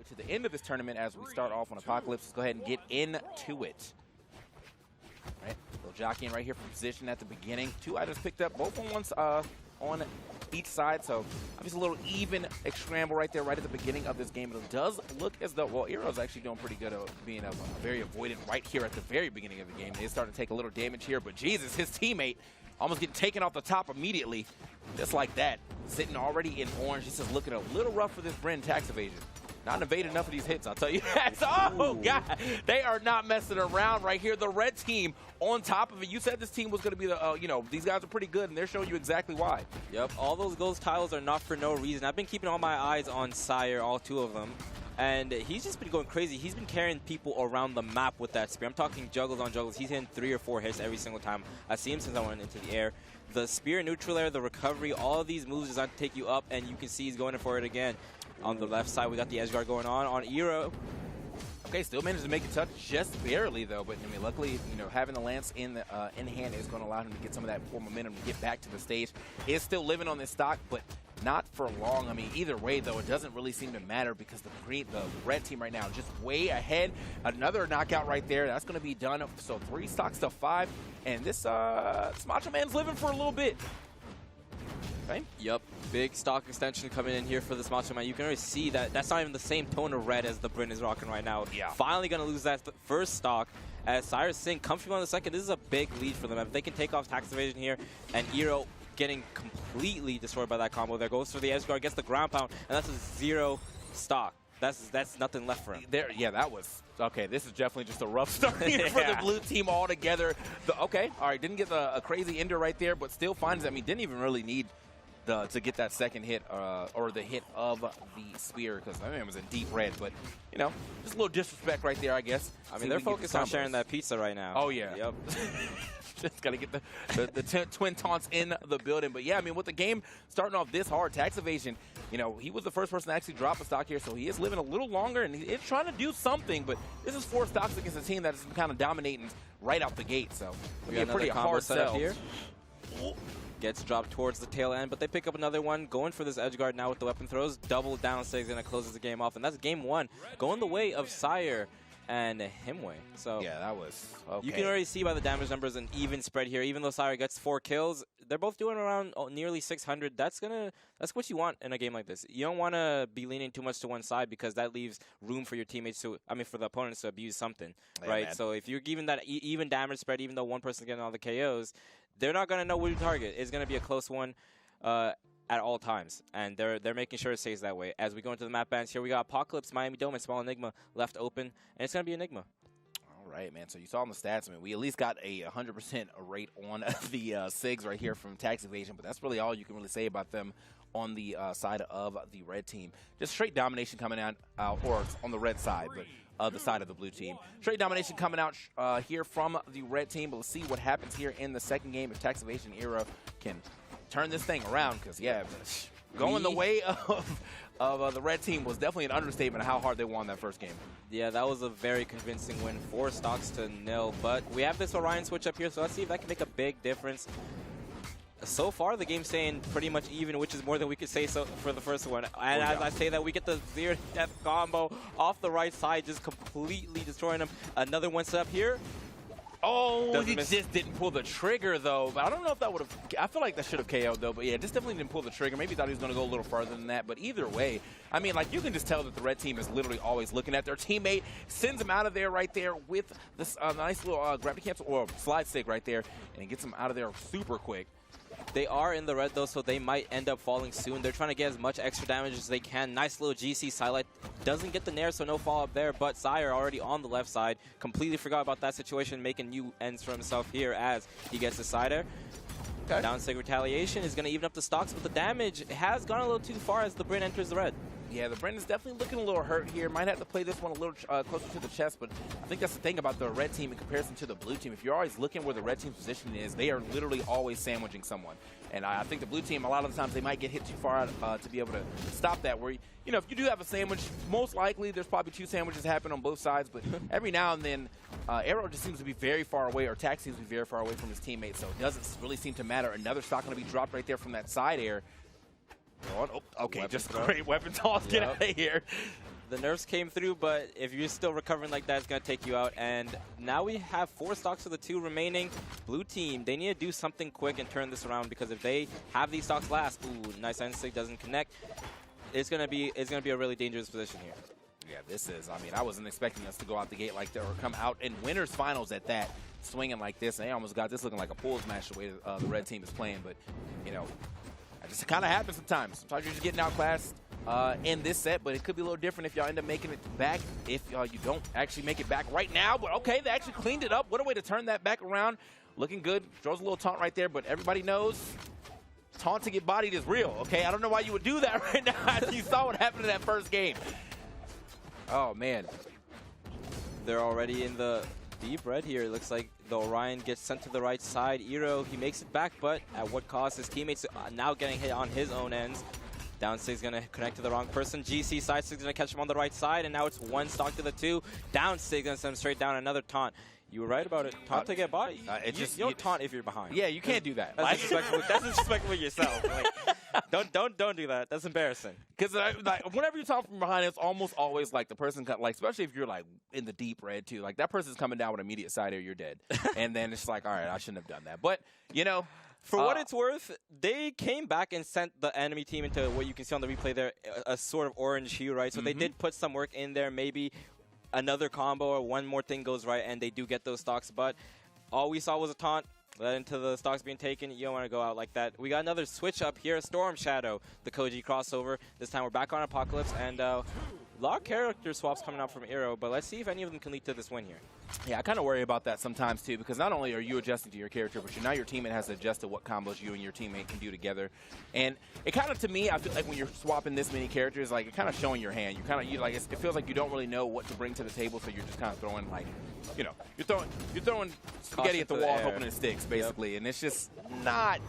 to the end of this tournament as we start off on Apocalypse. Let's go ahead and get into it. Right, little jockeying right here from position at the beginning. 2 items picked up, both on on each side, so obviously a little even scramble right there right at the beginning of this game. It does look as though, well, Eero's actually doing pretty good at being very avoidant right here at the very beginning of the game. They started to take a little damage here, but Jesus, his teammate almost getting taken off the top immediately, just like that. Sitting already in orange. This is looking a little rough for this Bryn taxiivation. Not evaded enough of these hits, I'll tell you that. Oh, God. They are not messing around right here. The red team on top of it. You said this team was going to be the, you know, these guys are pretty good, and they're showing you exactly why. Yep, all those gold tiles are not for no reason. I've been keeping all my eyes on Sire, all 2 of them. And he's just been going crazy. He's been carrying people around the map with that spear. I'm talking juggles on juggles. He's hitting 3 or 4 hits every single time I see him since I went into the air. The spear neutral air, the recovery, all of these moves designed to take you up, and you can see he's going in for it again. On the left side, we got the edge guard going on Eero. Okay, still managed to make it touch just barely, though. But, I mean, luckily, you know, having the lance in hand is going to allow him to get some of that forward momentum to get back to the stage. Is still living on this stock, but not for long. I mean, either way, though, it doesn't really seem to matter because the red team right now is just way ahead. Another knockout right there. That's going to be done. So 3 stocks to 5. And this Macho Man's living for a little bit. Okay. Yep, big stock extension coming in here for this Macho Man. You can already see that that's not even the same tone of red as the Bryn is rocking right now. Yeah. Finally going to lose that first stock as Sire Singh comfortable on the second. This is a big lead for them. If they can take off taxiivation here, and Eero getting completely destroyed by that combo there, goes for the edge guard, gets the ground pound, and that's a 0 stock. That's nothing left for him. Yeah, that was okay. This is definitely just a rough start for the blue team altogether. Okay, all right, didn't get a crazy ender right there, but still finds. I mean, didn't even really need to get that second hit or the hit of the spear because I mean it was in deep red. But you know, just a little disrespect right there, I guess. I mean, they're focused on sharing that pizza right now. Oh yeah. Yep. Just got to get the twin taunts in the building. But yeah, I mean, with the game starting off this hard, taxiivation, you know, he was the first person to actually drop a stock here, so he is living a little longer, and he's trying to do something, but this is 4 stocks against a team that is kind of dominating right out the gate, so we got a pretty hard setup here. Gets dropped towards the tail end, but they pick up another one, going for this edge guard now with the weapon throws. Double down six, and it closes the game off, and that's game 1. Going the way of Sire and himwy. So yeah, that was okay. You can already see by the damage numbers an even spread here. Even though Sire gets 4 kills, they're both doing around nearly 600. That's what you want in a game like this. You don't want to be leaning too much to one side because that leaves room for your teammates to, I mean, for the opponents to abuse something, right? Man. So if you're giving that even damage spread, even though one person's getting all the KOs, they're not going to know where to target. It's going to be a close one at all times, and they're making sure it stays that way. As we go into the map bans here, we got Apocalypse, Miami Dome, and Small Enigma left open, and it's going to be Enigma. All right, man. So you saw on the stats, I mean, we at least got a 100% rate on the SIGs right here from taxiivation, but that's really all you can really say about them on the side of the red team. Just straight domination coming out, or on the red side, but the side of the blue team. Straight domination coming out here from the red team, but let's see what happens here in the second game if taxiivation Eero can turn this thing around, because yeah, going the way of the red team was definitely an understatement of how hard they won that first game. Yeah, that was a very convincing win, 4 stocks to 0, but we have this Orion switch up here, so let's see if that can make a big difference. So far, the game's staying pretty much even, which is more than we could say so for the first one. And as I say that, we get the 0-death combo off the right side, just completely destroying him. Another one set up here. Oh, he just didn't pull the trigger, though. But I don't know if that would have... I feel like that should have KO'd, though. But yeah, just definitely didn't pull the trigger. Maybe thought he was going to go a little further than that. But either way, I mean, like, you can just tell that the red team is literally always looking at their teammate. Sends him out of there right there with this nice little gravity cancel or slide stick right there. And gets him out of there super quick. They are in the red, though, so they might end up falling soon. They're trying to get as much extra damage as they can. Nice little GC sidelight. Doesn't get the nair, so no fall up there, but Sire already on the left side. Completely forgot about that situation, making new ends for himself here as he gets the side air. Okay. Down sig retaliation is going to even up the stocks, but the damage has gone a little too far as the Bryn enters the red. Yeah, the Bryn is definitely looking a little hurt here. Might have to play this one a little closer to the chest, but I think that's the thing about the red team in comparison to the blue team. If you're always looking where the red team's position is, they are literally always sandwiching someone. And I think the blue team, a lot of the times, they might get hit too far out to be able to stop that. Where, you know, if you do have a sandwich, most likely there's probably 2 sandwiches happen on both sides, but every now and then, Eero just seems to be very far away, or Tax seems to be very far away from his teammates, so it doesn't really seem to matter. Another stock going to be dropped right there from that side air. Oh, okay, weapon just throw. Great weapon toss. Get out of here. The nerfs came through, but if you're still recovering like that, it's going to take you out. And now we have 4 stocks of the 2 remaining. Blue team, they need to do something quick and turn this around, because if they have these stocks last, ooh, nice N-Sig doesn't connect. It's gonna be a really dangerous position here. Yeah, this is. I mean, I wasn't expecting us to go out the gate like that or come out in winners finals at that, swinging like this. And they almost got this looking like a pools match the way the red team is playing. But, you know, it just kind of happens sometimes. Sometimes you're just getting outclassed in this set, but it could be a little different if y'all end up making it back. If you don't actually make it back right now, but okay, they actually cleaned it up. What a way to turn that back around. Looking good. Throws a little taunt right there, but everybody knows taunt to get bodied is real, okay? I don't know why you would do that right now. You saw what happened in that first game. Oh, man. They're already in the deep red here. It looks like the Orion gets sent to the right side. Eero, he makes it back, but at what cost? His teammates now getting hit on his own ends. Down 6 going to connect to the wrong person. GC side 6 going to catch him on the right side, and now it's 1 stock to the 2. Down 6 going to send him straight down. Another taunt. You were right about it. Taunt to get bought. You don't taunt if you're behind. Yeah, you can't do that. That's disrespectful. That's disrespectful with yourself. Like, don't do that. That's embarrassing. Because like, whenever you taunt from behind, it's almost always like the person, like, especially if you're like in the deep red too, like that person's coming down with immediate side air, you're dead. And then it's like, all right, I shouldn't have done that. But you know, for what it's worth, they came back and sent the enemy team into what you can see on the replay there, a sort of orange hue, right? So they did put some work in there. Maybe another combo or one more thing goes right and they do get those stocks, but all we saw was a taunt led into the stocks being taken. You don't want to go out like that. We got another switch up here, Storm Shadow, the Koji crossover. This time we're back on Apocalypse, and a lot of character swaps coming out from Eero, but let's see if any of them can lead to this win here. Yeah, I kind of worry about that sometimes too, because not only are you adjusting to your character, but now your teammate has to adjust to what combos you and your teammate can do together. And it kind of, to me, I feel like when you're swapping this many characters, like you're kind of showing your hand. You kind of, like, it feels like you don't really know what to bring to the table, so you're just kind of throwing, like, you know, you're throwing spaghetti at the wall, hoping it sticks, basically. Yep. And it's just not.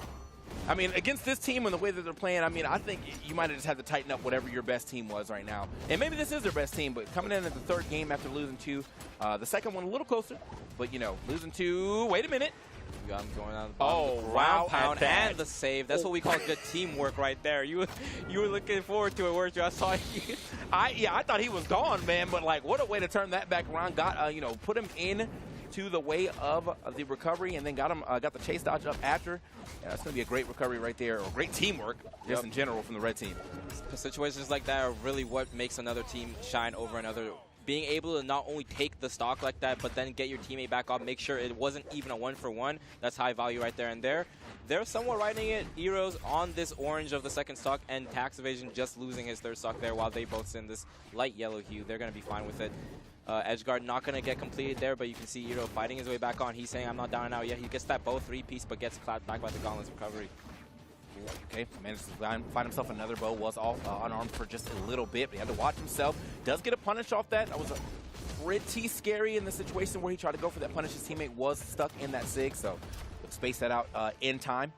I mean, against this team and the way that they're playing, I mean, I think you might have just had to tighten up whatever your best team was right now. And maybe this is their best team, but coming in at the 3rd game after losing 2, the second one a little closer, but, you know, losing 2, wait a minute. We got him going on the bottom of the ground pound and the save. That's what we call good teamwork right there. You were looking forward to it, weren't you? I saw you. I thought he was gone, man, but, like, what a way to turn that back around. Got, you know, put him in to the way of the recovery, and then got the chase dodge up after. Yeah, that's going to be a great recovery right there, or great teamwork just in general from the red team. Situations like that are really what makes another team shine over another. Being able to not only take the stock like that, but then get your teammate back up, make sure it wasn't even a 1-for-1. That's high value right there. And they're somewhat riding it. Eero's on this orange of the 2nd stock, and taxiivation just losing his 3rd stock there while they both in this light yellow hue. They're going to be fine with it. Edgeguard not going to get completed there, but you can see Eero fighting his way back on. He's saying, I'm not down and out yet. He gets that bow 3-piece, but gets clapped back by the Gauntlet's recovery. Okay, managed to find himself another bow. Was off unarmed for just a little bit, but he had to watch himself. Does get a punish off that. That was pretty scary in the situation where he tried to go for that punish. His teammate was stuck in that sig, so we'll space that out in time.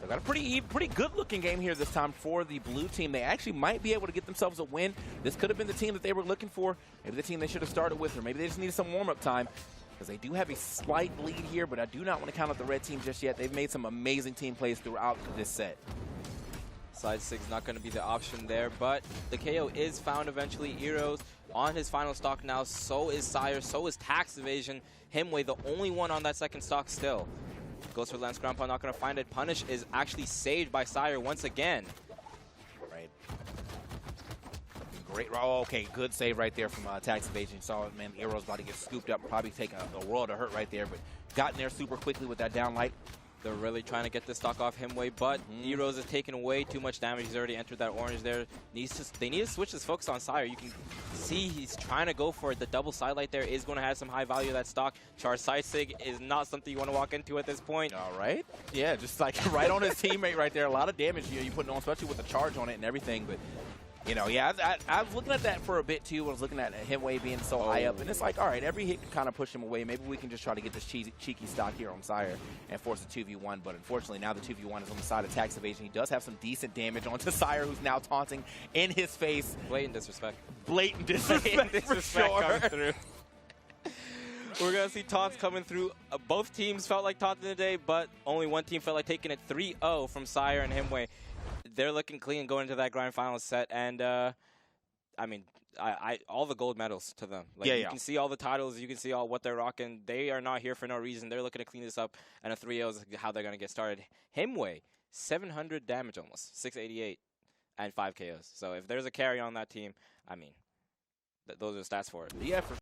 They've got a pretty good-looking game here this time for the blue team. They actually might be able to get themselves a win. This could have been the team that they were looking for. Maybe the team they should have started with, or maybe they just needed some warm-up time, because they do have a slight lead here, but I do not want to count out the red team just yet. They've made some amazing team plays throughout this set. Side 6 not going to be the option there, but the KO is found eventually. Eero's on his final stock now. So is Sire. So is taxiivation. Himwy, the only one on that 2nd stock still. Goes for Lance Grandpa, not going to find it. Punish is actually saved by Sire once again. Right. Great. Oh, okay, good save right there from taxiivation. Saw it, man. Eero's about to get scooped up. Probably take a world of hurt right there, but got in there super quickly with that downlight. They're really trying to get this stock off Himwy, but Eero's is taking way too much damage. He's already entered that orange there. They need to switch his focus on Sire. You can see he's trying to go for it. The double sidelight there is going to have some high value of that stock. Charge side sig is not something you want to walk into at this point. All right. Yeah, just like right on his teammate right there. A lot of damage you putting on, especially with the charge on it and everything, but you know, yeah, I was looking at that for a bit, too. I was looking at Himwy being so high up, and it's like, all right, every hit can kind of push him away. Maybe we can just try to get this cheeky stock here on Sire and force a 2v1, but unfortunately, now the 2v1 is on the side of taxiivation. He does have some decent damage onto Sire, who's now taunting in his face. Blatant disrespect. Blatant disrespect for sure. Through. We're going to see taunts coming through. Both teams felt like taunting today, but only one team felt like taking it 3-0 from Sire and Himwy. They're looking clean going into that grand final set, and I mean, all the gold medals to them. Like, Yeah, you yeah. can see all the titles. You can see all what they're rocking. They are not here for no reason. They're looking to clean this up. And a 3-0 is how they're going to get started. Himwy, 700 damage almost, 688, and 5 KOs. So if there's a carry on that team, I mean, those are the stats for it. Yeah, for